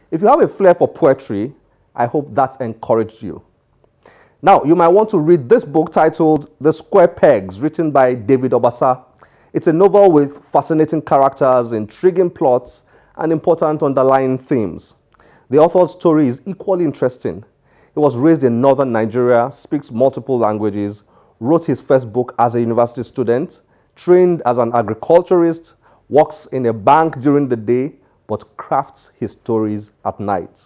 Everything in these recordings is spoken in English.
If you have a flair for poetry, I hope that encouraged you. Now, you might want to read this book titled The Square Pegs, written by David Obasa. It's a novel with fascinating characters, intriguing plots, and important underlying themes. The author's story is equally interesting. He was raised in northern Nigeria, speaks multiple languages, wrote his first book as a university student, trained as an agriculturist, works in a bank during the day, but crafts his stories at night.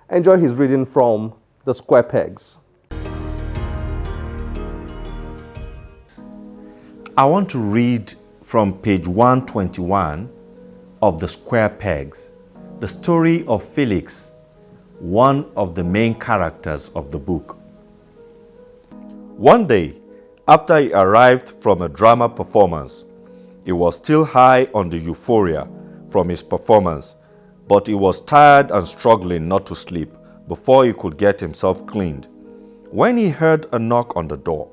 Enjoy his reading from The Square Pegs. I want to read from page 121 of The Square Pegs, the story of Felix, one of the main characters of the book. One day, after he arrived from a drama performance, he was still high on the euphoria from his performance, but he was tired and struggling not to sleep before he could get himself cleaned. When he heard a knock on the door,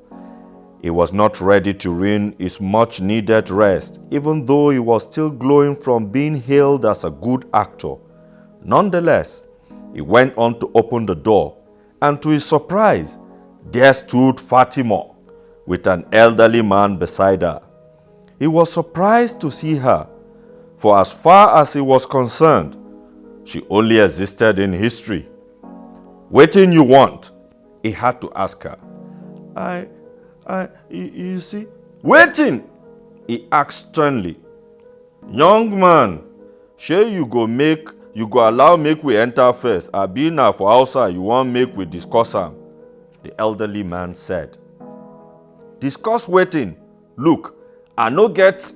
he was not ready to ruin his much-needed rest, even though he was still glowing from being hailed as a good actor. Nonetheless, he went on to open the door, and to his surprise, there stood Fatima with an elderly man beside her. He was surprised to see her, for as far as he was concerned, she only existed in history. "Waiting you want?" he had to ask her. You see, waiting, he asked sternly. "Young man, shey you go allow make we enter first, abi na for outside you want make we discuss am?" The elderly man said. "Discuss waiting. Look, I no get..."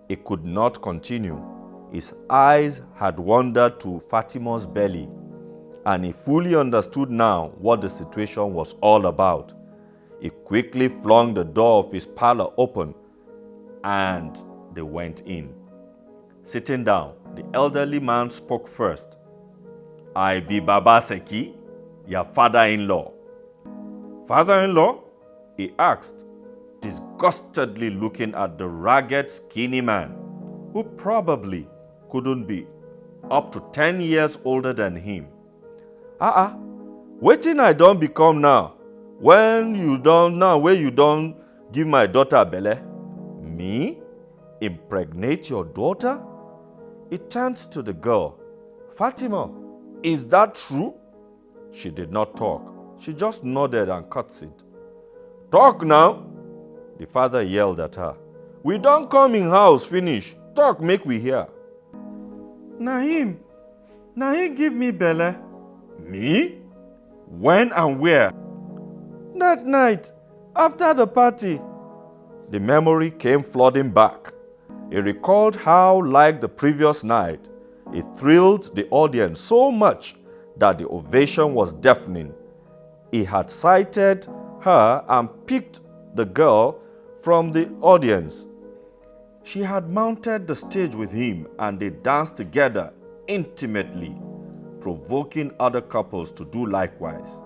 He could not continue. His eyes had wandered to Fatima's belly, and he fully understood now what the situation was all about. He quickly flung the door of his parlor open, and they went in. Sitting down, the elderly man spoke first. "I be Baba Seki, your father-in-law." "Father-in-law?" he asked, disgustedly looking at the ragged, skinny man, who probably couldn't be up to 10 years older than him. Wetin I don become now, when you don give my daughter belle?" "Me? Impregnate your daughter?" He turned to the girl. "Fatima, is that true?" She did not talk. She just nodded and curtsied. "Talk now," the father yelled at her. "We don't come in house finish. Talk make we hear." Na him give me belle." "Me? When and where?" "That night, after the party." The memory came flooding back. He recalled how, like the previous night, he thrilled the audience so much that the ovation was deafening. He had sighted her and picked the girl from the audience. She had mounted the stage with him, and they danced together intimately, provoking other couples to do likewise.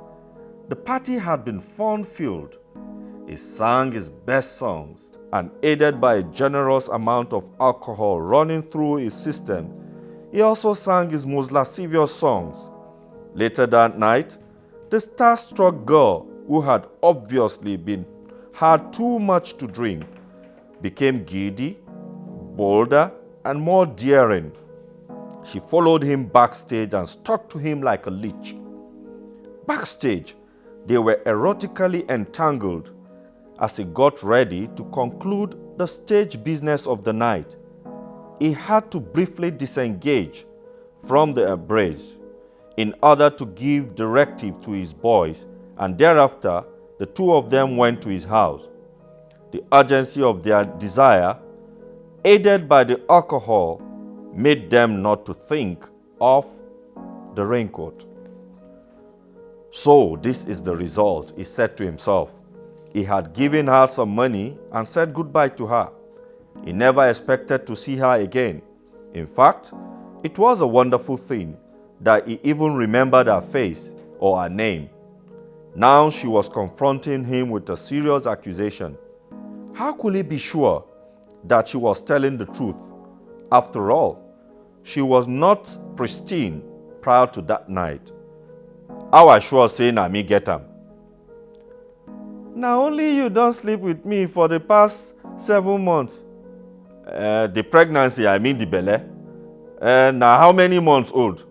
The party had been fun-filled. He sang his best songs, and aided by a generous amount of alcohol running through his system, he also sang his most lascivious songs. Later that night, the star-struck girl, who had obviously had too much to drink, became giddy, bolder, and more daring. She followed him backstage and stuck to him like a leech. Backstage, they were erotically entangled as he got ready to conclude the stage business of the night. He had to briefly disengage from the embrace in order to give directive to his boys, and thereafter the two of them went to his house. The urgency of their desire, aided by the alcohol, made them not to think of the raincoat. "So this is the result," he said to himself. He had given her some money and said goodbye to her. He never expected to see her again. In fact, it was a wonderful thing that he even remembered her face or her name. Now she was confronting him with a serious accusation. How could he be sure that she was telling the truth? After all, she was not pristine prior to that night. How I sure say na me get am? Na only you don sleep with me for the past 7 months. The pregnancy, I mean the belle. Na how many months old?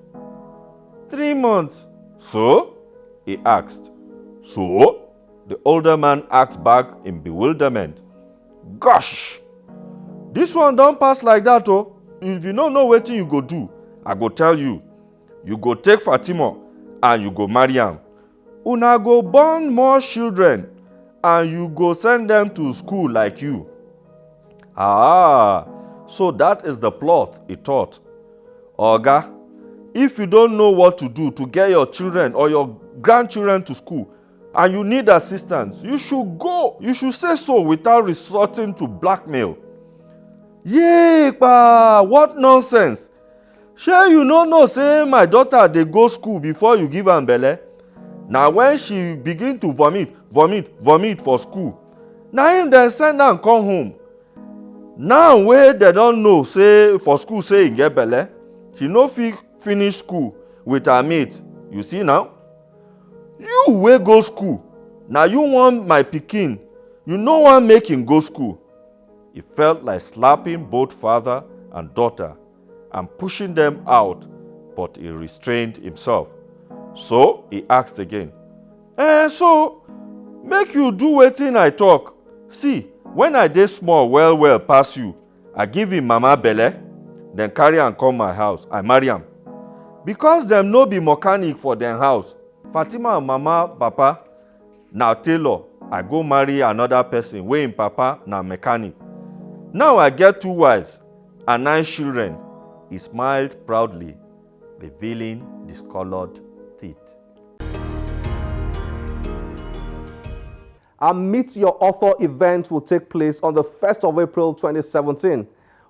3 months. So? He asked. So? The older man asked back in bewilderment. Gosh! This one don pass like that oh. If you no know wetin you go do, I go tell you. You go take Fatima and you go marry am. Una go born more children and you go send them to school like you. Ah, so that is the plot, he thought. Oga, if you don't know what to do to get your children or your grandchildren to school and you need assistance, you should go. You should say so without resorting to blackmail. Yay, pa, what nonsense. Shey you no know say my daughter dey go school before you give am belle? Na when she begin to vomit for school, na him dem send am come home. Now wey dem don know say for school say e get belle, she no fit finish school with her mate. You see now? You wey go school, na you want my pikin, you no wan make him go school. He felt like slapping both father and daughter and pushing them out, but he restrained himself. So he asked again, so make you do wetin I talk. See, when I dey small well pass you, I give him mama belle, then carry am come my house, I marry am. Because dem no be mechanic for dem house, Fatima and mama papa na tailor, I go marry another person wey im papa na mechanic. Now I get 2 wives and 9 children. He smiled proudly, revealing discolored teeth. Our Meet Your Author event will take place on the 1st of April 2017.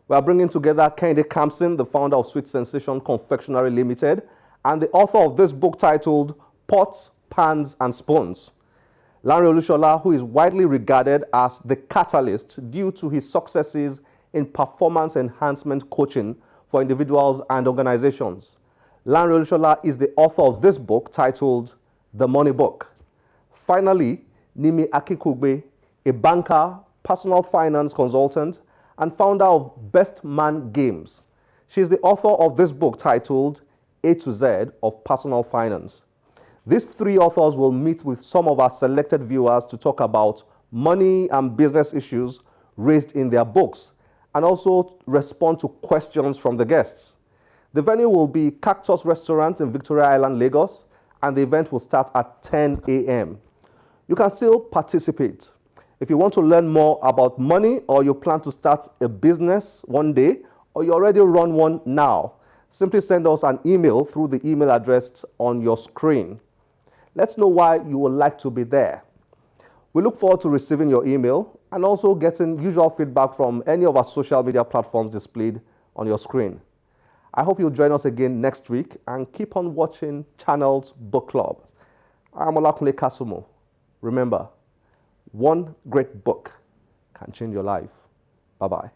We are bringing together Kehinde Kamson, the founder of Sweet Sensation Confectionery Limited, and the author of this book titled Pots, Pans and Spoons. Lanre Olushola, who is widely regarded as the catalyst due to his successes in performance enhancement coaching for individuals and organizations. Lanre Olushola is the author of this book titled The Money Book. Finally, Nimi Akikugbe, a banker, personal finance consultant, and founder of Best Man Games. She is the author of this book titled A to Z of Personal Finance. These 3 authors will meet with some of our selected viewers to talk about money and business issues raised in their books, and also respond to questions from the guests. The venue will be Cactus Restaurant in Victoria Island, Lagos, and the event will start at 10 a.m. You can still participate. If you want to learn more about money, or you plan to start a business one day, or you already run one now, simply send us an email through the email address on your screen. Let's know why you would like to be there. We look forward to receiving your email and also getting usual feedback from any of our social media platforms displayed on your screen. I hope you'll join us again next week and keep on watching Channel's Book Club. I'm Olakunle Kasumo. Remember, one great book can change your life. Bye-bye.